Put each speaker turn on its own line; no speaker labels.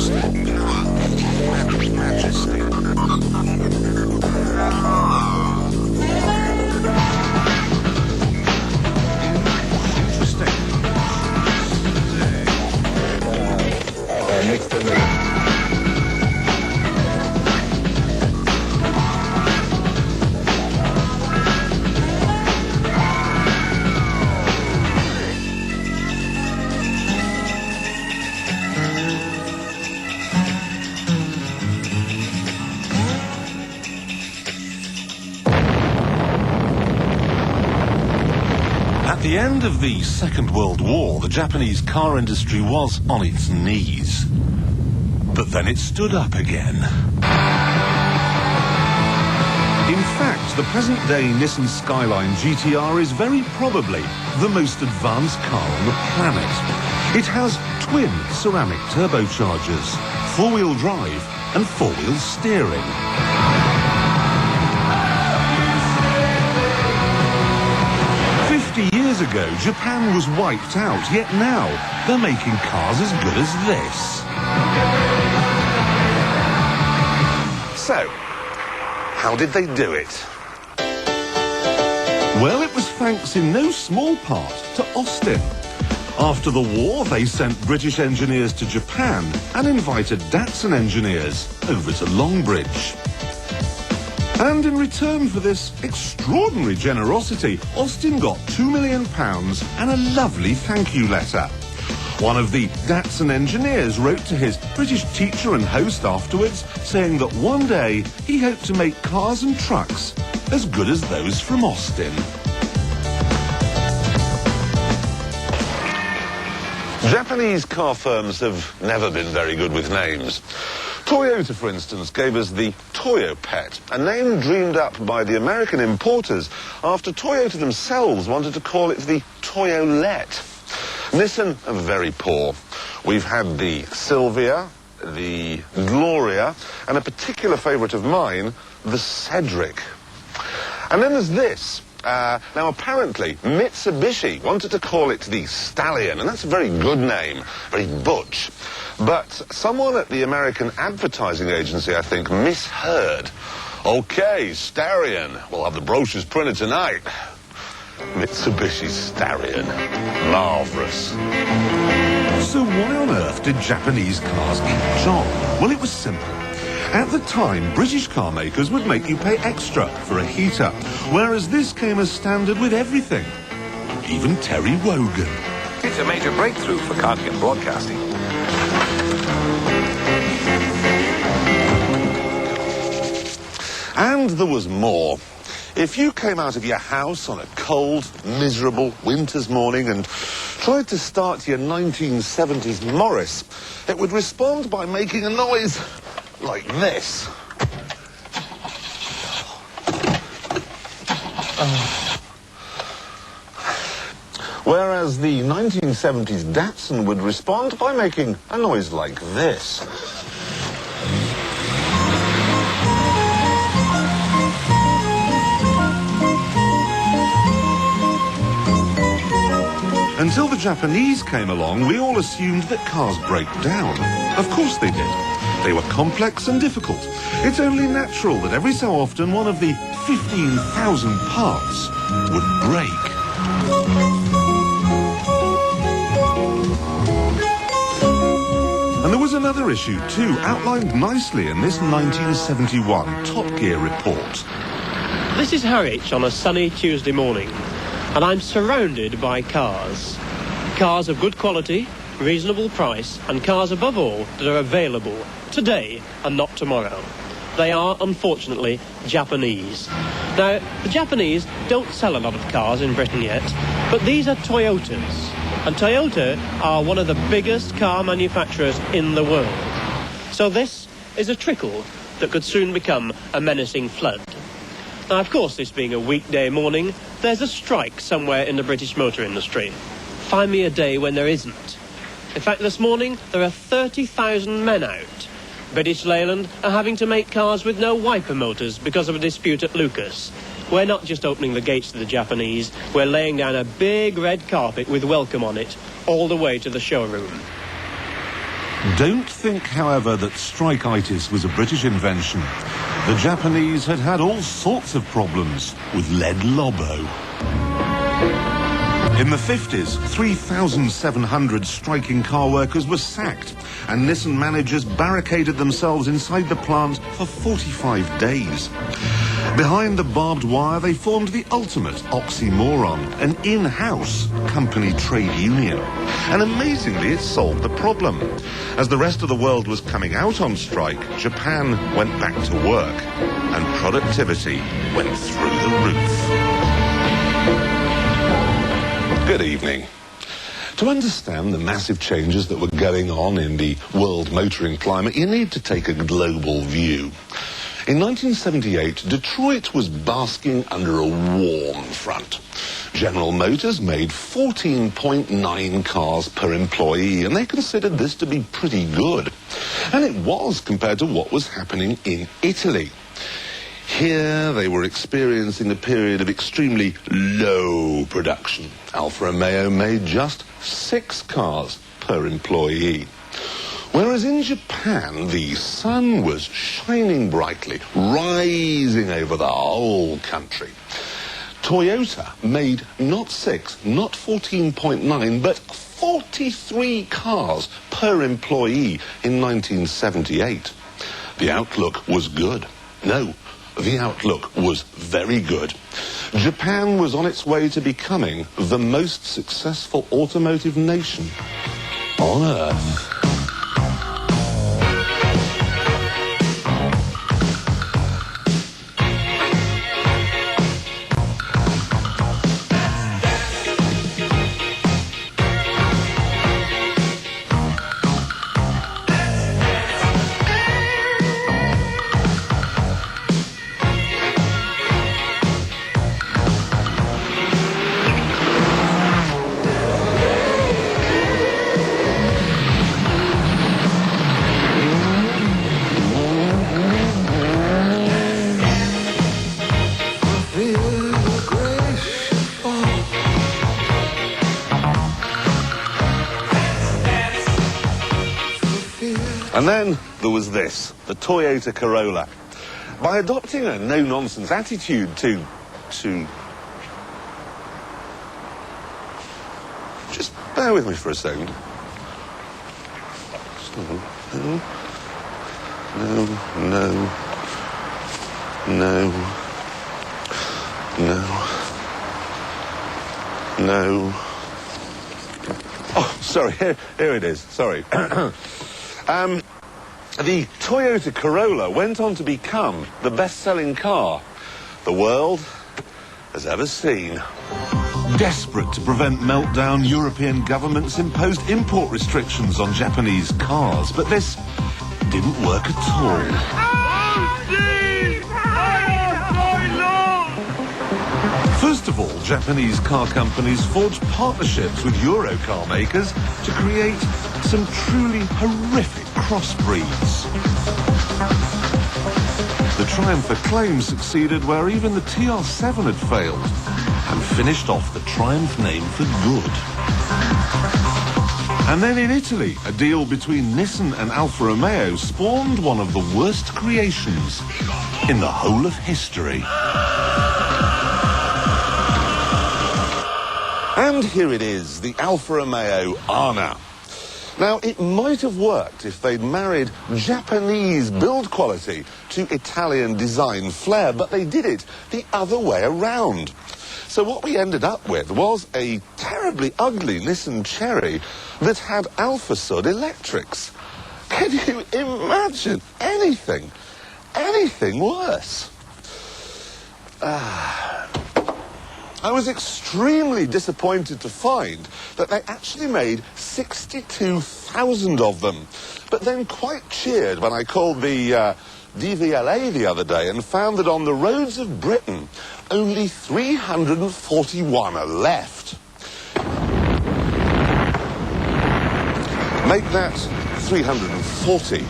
Austin. Power. Majesty. Interesting.
Mixed in the...
At the end of the Second World War, the Japanese car industry was on its knees. But then it stood up again. In fact, the present-day Nissan Skyline GTR is very probably the most advanced car on the planet. It has twin ceramic turbochargers, four-wheel drive and four-wheel steering. Years ago, Japan was wiped out, yet now they're making cars as good as this. So, how did they do it? Well, it was thanks in no small part to Austin. After the war, they sent British engineers to Japan and invited Datsun engineers over to Longbridge. And in return for this extraordinary generosity, Austin got £2 million and a lovely thank you letter. One of the Datsun engineers wrote to his British teacher and host afterwards, saying that one day he hoped to make cars and trucks as good as those from Austin. Japanese car firms have never been very good with names. Toyota, for instance, gave us the Toyo Pet, a name dreamed up by the American importers after Toyota themselves wanted to call it the Toyolette. Nissan are very poor. We've had the Silvia, the Gloria, and a particular favourite of mine, the Cedric. And then there's this. Now, apparently, Mitsubishi wanted to call it the Stallion, and that's a very good name, very butch. But someone at the American advertising agency, I think, misheard. Okay, Starion. We'll have the brochures printed tonight. Mitsubishi Starion. Marvellous. So why on earth did Japanese cars catch on? Well, it was simple. At the time, British car makers would make you pay extra for a heater, whereas this came as standard with everything. Even Terry Wogan.
It's a major breakthrough for cardigan broadcasting.
And there was more. If you came out of your house on a cold, miserable winter's morning and tried to start your 1970s Morris, it would respond by making a noise like this. Whereas the 1970s Datsun would respond by making a noise like this. Until the Japanese came along, we all assumed that cars break down. Of course they did. They were complex and difficult. It's only natural that every so often one of the 15,000 parts would break. And there was another issue too, outlined nicely in this 1971 Top Gear report.
This is Harwich on a sunny Tuesday morning, and I'm surrounded by cars. Cars of good quality, reasonable price, and cars above all that are available today and not tomorrow. They are, unfortunately, Japanese. Now, the Japanese don't sell a lot of cars in Britain yet, but these are Toyotas. And Toyota are one of the biggest car manufacturers in the world. So this is a trickle that could soon become a menacing flood. Now, of course, this being a weekday morning, there's a strike somewhere in the British motor industry. Find me a day when there isn't. In fact, this morning, there are 30,000 men out. British Leyland are having to make cars with no wiper motors because of a dispute at Lucas. We're not just opening the gates to the Japanese, we're laying down a big red carpet with welcome on it, all the way to the showroom.
Don't think, however, that strikeitis was a British invention. The Japanese had had all sorts of problems with lead lobo. In the 50s, 3,700 striking car workers were sacked, and Nissan managers barricaded themselves inside the plant for 45 days. Behind the barbed wire, they formed the ultimate oxymoron, an in-house company trade union. And amazingly, it solved the problem. As the rest of the world was coming out on strike, Japan went back to work, and productivity went through the roof. Good evening. To understand the massive changes that were going on in the world motoring climate, you need to take a global view. In 1978, Detroit was basking under a warm front. General Motors made 14.9 cars per employee, and they considered this to be pretty good. And it was compared to what was happening in Italy. Here they were experiencing a period of extremely low production. Alfa Romeo made just 6 cars per employee. Whereas in Japan, the sun was shining brightly, rising over the whole country. Toyota made not 6, not 14.9, but 43 cars per employee in 1978. The outlook was good. No, the outlook was very good. Japan was on its way to becoming the most successful automotive nation on Earth. And then there was this, the Toyota Corolla. By adopting a no-nonsense attitude to... Just bear with me for a second. No. Oh, sorry, here it is, sorry. The Toyota Corolla went on to become the best-selling car the world has ever seen. Desperate to prevent meltdown, European governments imposed import restrictions on Japanese cars, but this didn't work at all. First of all, Japanese car companies forged partnerships with Euro car makers to create some truly horrific crossbreeds. The Triumph Acclaim succeeded where even the TR7 had failed, and finished off the Triumph name for good. And then in Italy, a deal between Nissan and Alfa Romeo spawned one of the worst creations in the whole of history. And here it is, the Alfa Romeo Ana. Now, it might have worked if they'd married Japanese build quality to Italian design flair, but they did it the other way around. So what we ended up with was a terribly ugly Nissan Cherry that had Alfa Sud electrics. Can you imagine anything worse? I was extremely disappointed to find that they actually made 62,000 of them, but then quite cheered when I called the DVLA the other day and found that on the roads of Britain, only 341 are left. Make that 340